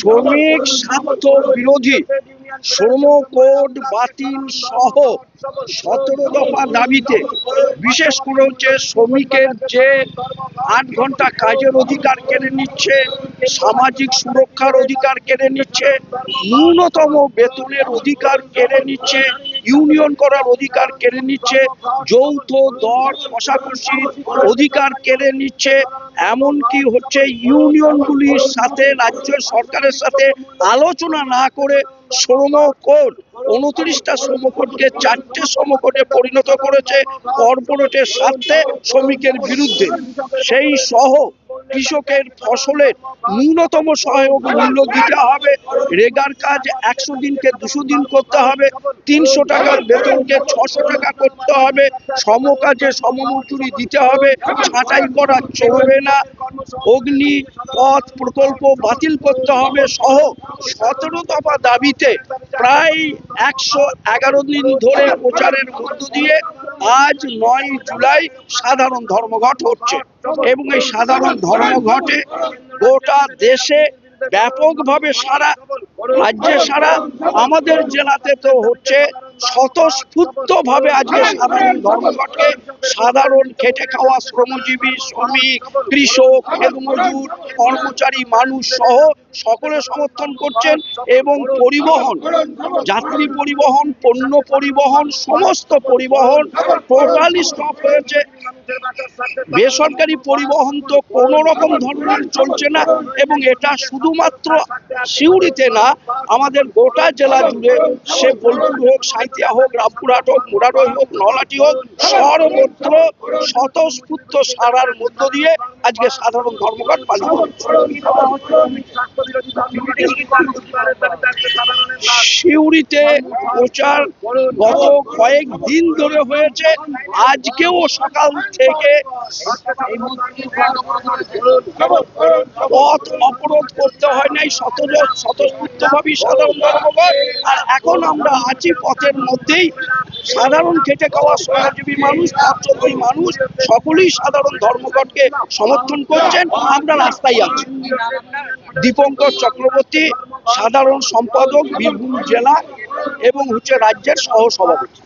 শ্রমিক স্বার্থ বিরোধী শ্রম কোড বাতিল সহ 17 দফা দাবিতে বিশেষ করে হচ্ছে শ্রমিকের যে 8 ঘন্টা কাজের অধিকার কেড়ে নিচ্ছে, সামাজিক সুরক্ষার অধিকার কেড়ে নিচ্ছে, ন্যূনতম বেতনের অধিকার কেড়ে নিচ্ছে, ইউনিয়ন করার অধিকার কেড়ে নিচ্ছে, যৌথ দর কষাকষির অধিকার কেড়ে নিচ্ছে, এমনকি হচ্ছে ইউনিয়নগুলির সাথে রাজ্য সরকারের সাথে আলোচনা না করে শ্রম কোড 29টা শ্রম কোডকে 4টে শ্রম কোডে পরিণত করেছে কর্পোরেটের স্বার্থে শ্রমিকের বিরুদ্ধে। সেই সহ কৃষকের ফসলের ন্যূনতম সহায়ক মূল্য দিতে হবে, রেগার কাজ 100 দিনকে 200 দিন করতে হবে, 300 টাকার বেতনকে 600 টাকা করতে হবে, সমকাজে সমমজুরি দিতে হবে, ছাঁটাই করা চলবে না, অগ্নি পথ প্রকল্প বাতিল করতে হবে সহ 17 দফা দাবিতে প্রায় 111 দিন ধরে প্রচারের মধ্য দিয়ে আজ 9 জুলাই সাধারণ ধর্মঘট হচ্ছে। এবং এই সাধারণ ধর্মঘটে গোটা দেশে ব্যাপকভাবে সারা রাজ্যে সারা আমাদের জেলাতে তো হচ্ছে স্বতঃস্ফূর্তভাবে আজকে সাধারণ ধর্মঘটকে সাধারণ খেটে খাওয়া শ্রমজীবী, শ্রমিক, কৃষক, খেতমজুর, কর্মচারী মানুষ সহ সকলে সমর্থন করছেন। এবং পরিবহন, যাত্রী পরিবহন, পণ্য পরিবহন, সমস্ত পরিবহন টোটালি স্টপ হয়েছে। বেসরকারি পরিবহন তো কোনো রকম ধরনের চলছে না। এবং এটা শুধুমাত্র সিউড়িতে না, আমাদের গোটা জেলা জুড়ে, সে বোলপুর হোক, সাঁইথিয়া হোক, রামপুরহাট হোক, মুরারই হোক, নলহাটি হোক, সর্বত্র স্বতঃস্ফূর্ত সারার মধ্য দিয়ে আজকে সাধারণ ধর্মঘট পালিত হচ্ছে। সিউড়িতে প্রচার গত কয়েকদিন ধরে হয়েছে, আজকেও সকাল থেকে পথ অবরোধ করতে হয় নাই, স্বতঃস্ফূর্তভাবেই সাধারণ ধর্মঘট। আর এখন আমরা আছি পথের মধ্যেই, সাধারণ খেটে খাওয়া শ্রমজীবী মানুষ, পথচলতি মানুষ সকলেই সাধারণ ধর্মঘটকে সমর্থন করছেন। আমরা রাস্তায় আছি। দীপঙ্কর চক্রবর্তী, সাধারণ সম্পাদক, বীরভূম জেলা এবং হচ্ছে রাজ্যের সহ সভাপতি।